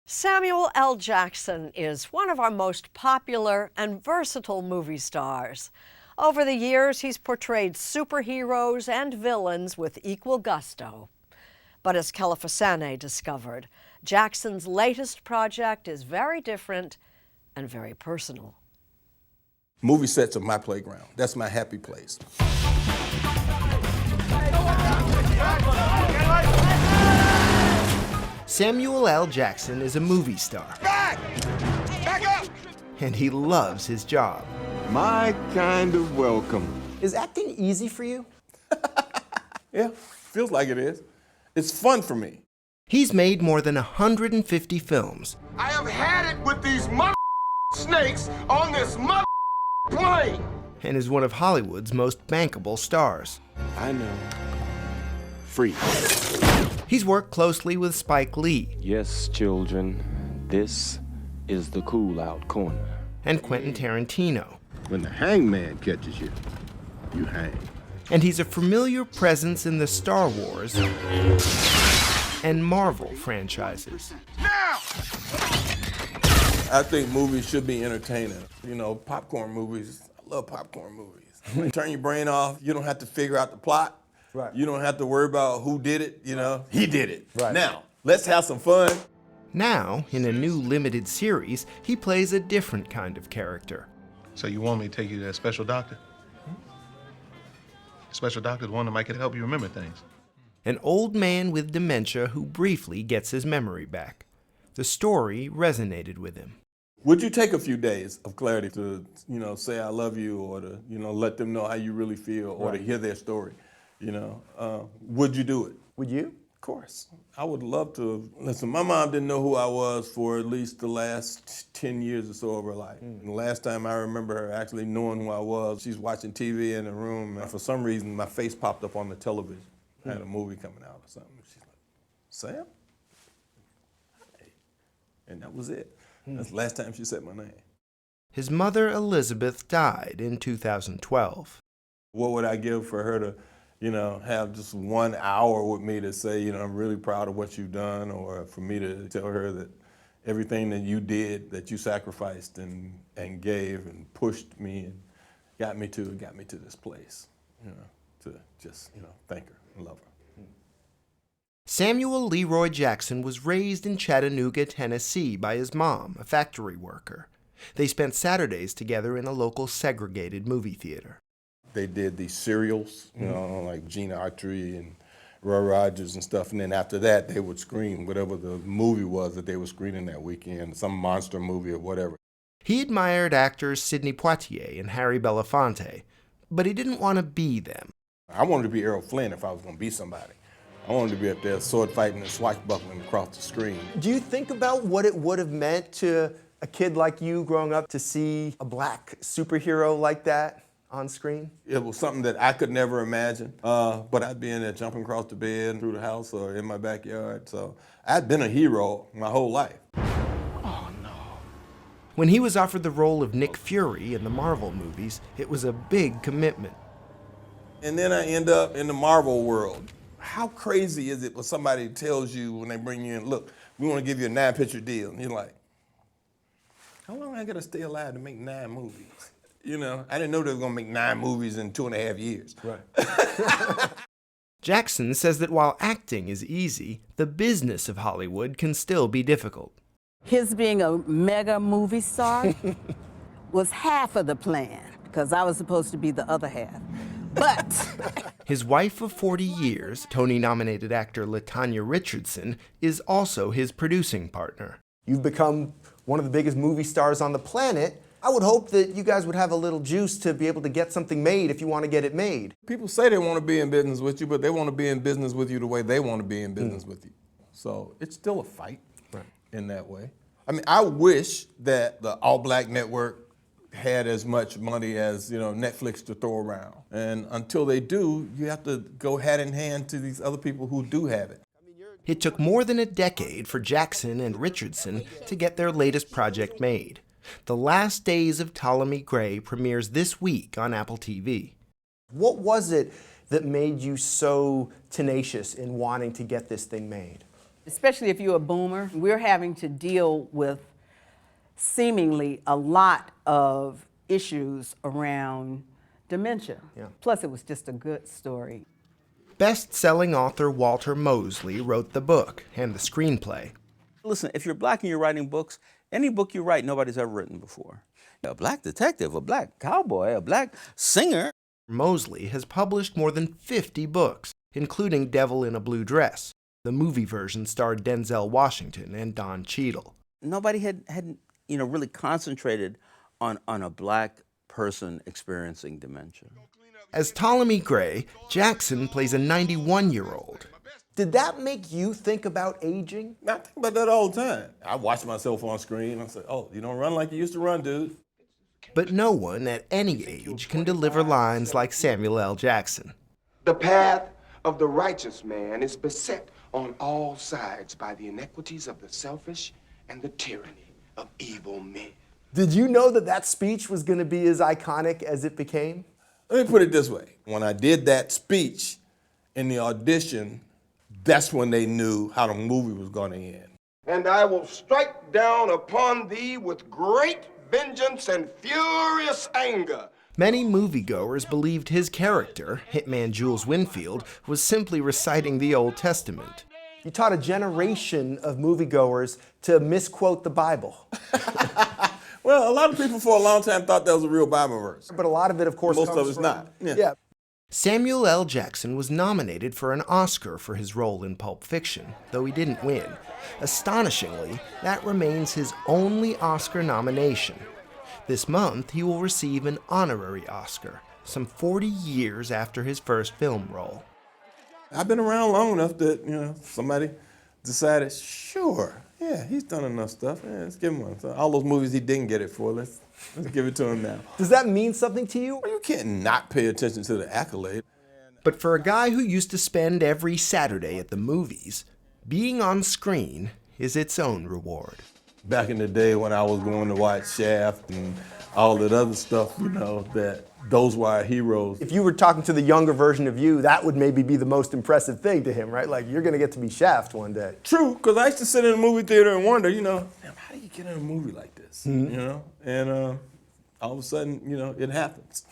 Samuel L. Jackson is one of our most popular and versatile movie stars. Over the years, he's portrayed superheroes and villains with equal gusto. But as Kelefa Sanneh discovered, Jackson's latest project is very different and very personal. Movie sets are my playground. That's my happy place. Samuel L. Jackson is a movie star. Back up! And he loves his job. My kind of welcome. Is acting easy for you? Yeah, feels like it is. It's fun for me. He's made more than 150 films. I have had it with these snakes on this plane. And is one of Hollywood's most bankable stars. I know. Free. He's worked closely with Spike Lee. Yes, children, this is the cool out corner. And Quentin Tarantino. When the hangman catches you, you hang. And he's a familiar presence in the Star Wars and Marvel franchises. Now! I think movies should be entertaining. You know, popcorn movies, I love popcorn movies. Turn your brain off, you don't have to figure out the plot. Right. You don't have to worry about who did it, you know. He did it. Right. Now, let's have some fun. Now, in a new limited series, he plays a different kind of character. So you want me to take you to a special doctor? Special doctor is one that might help you remember things. An old man with dementia who briefly gets his memory back. The story resonated with him. Would you take a few days of clarity to, you know, say I love you, or to, you know, let them know how you really feel, or to hear their story? You know, would you do it? Would you? Of course. I would love to. Listen, my mom didn't know who I was for at least the last 10 years or so of her life. And the last time I remember her actually knowing who I was, she's watching TV in the room, and for some reason my face popped up on the television. I had a movie coming out or something. She's like, Sam? Hey. And that was it. That's the last time she said my name. His mother, Elizabeth, died in 2012. What would I give for her to, you know, have just 1 hour with me to say, you know, I'm really proud of what you've done, or for me to tell her that everything that you did, that you sacrificed and gave and pushed me and got me to this place, you know, to just, you know, thank her and love her. Samuel Leroy Jackson was raised in Chattanooga, Tennessee by his mom, a factory worker. They spent Saturdays together in a local segregated movie theater. They did these serials, you know, like Gene Autry and Roy Rogers and stuff, and then after that they would screen whatever the movie was that they were screening that weekend, some monster movie or whatever. He admired actors Sidney Poitier and Harry Belafonte, but he didn't want to be them. I wanted to be Errol Flynn if I was going to be somebody. I wanted to be up there sword fighting and swashbuckling across the screen. Do you think about what it would have meant to a kid like you growing up to see a black superhero like that on screen? It was something that I could never imagine, but I'd be in there jumping across the bed, through the house, or in my backyard. So I'd been a hero my whole life. Oh no. When he was offered the role of Nick Fury in the Marvel movies, it was a big commitment. And then I end up in the Marvel world. How crazy is it when somebody tells you when they bring you in, look, we want to give you a 9-picture deal, and you're like, how long I got to stay alive to make 9 movies? You know, I didn't know they were going to make 9 movies in 2.5 years. Right. Jackson says that while acting is easy, the business of Hollywood can still be difficult. His being a mega movie star was half of the plan, because I was supposed to be the other half. But his wife of 40 years, Tony-nominated actor LaTanya Richardson, is also his producing partner. You've become one of the biggest movie stars on the planet. I would hope that you guys would have a little juice to be able to get something made if you want to get it made. People say they want to be in business with you, but they want to be in business with you the way they want to be in business with you. So it's still a fight in that way. I mean, I wish that the all-black network had as much money as, you know, Netflix to throw around. And until they do, you have to go hand in hand to these other people who do have it. It took more than a decade for Jackson and Richardson to get their latest project made. The Last Days of Ptolemy Gray premieres this week on Apple TV. What was it that made you so tenacious in wanting to get this thing made? Especially if you're a boomer, we're having to deal with seemingly a lot of issues around dementia. Yeah. Plus, it was just a good story. Best-selling author Walter Mosley wrote the book and the screenplay. Listen, if you're black and you're writing books, any book you write, nobody's ever written before. A black detective, a black cowboy, a black singer. Mosley has published more than 50 books, including Devil in a Blue Dress. The movie version starred Denzel Washington and Don Cheadle. Nobody had really concentrated on a black person experiencing dementia. As Ptolemy Gray, Jackson plays a 91-year-old. Did that make you think about aging? I think about that all the time. I watch myself on screen. I say, oh, you don't run like you used to run, dude. But no one at any age can deliver lines like Samuel L. Jackson. The path of the righteous man is beset on all sides by the inequities of the selfish and the tyranny of evil men. Did you know that that speech was going to be as iconic as it became? Let me put it this way. When I did that speech in the audition, that's when they knew how the movie was going to end. And I will strike down upon thee with great vengeance and furious anger. Many moviegoers believed his character, hitman Jules Winfield, was simply reciting the Old Testament. You taught a generation of moviegoers to misquote the Bible. Well, a lot of people for a long time thought that was a real Bible verse. But a lot of it, of course, Most comes of it's from, not. Yeah. Samuel L. Jackson was nominated for an Oscar for his role in Pulp Fiction, though he didn't win. Astonishingly, that remains his only Oscar nomination. This month, he will receive an honorary Oscar, some 40 years after his first film role. I've been around long enough that, somebody decided, sure, yeah, he's done enough stuff. Yeah, let's give him one. So all those movies he didn't get it for, let's give it to him now. Does that mean something to you? Well, you can't not pay attention to the accolade. But for a guy who used to spend every Saturday at the movies, being on screen is its own reward. Back in the day when I was going to watch Shaft and all that other stuff, that those were our heroes. If you were talking to the younger version of you, that would maybe be the most impressive thing to him, right? Like, you're going to get to be Shaft one day. True, because I used to sit in a movie theater and wonder, damn, how do you get in a movie like this? And all of a sudden, it happens.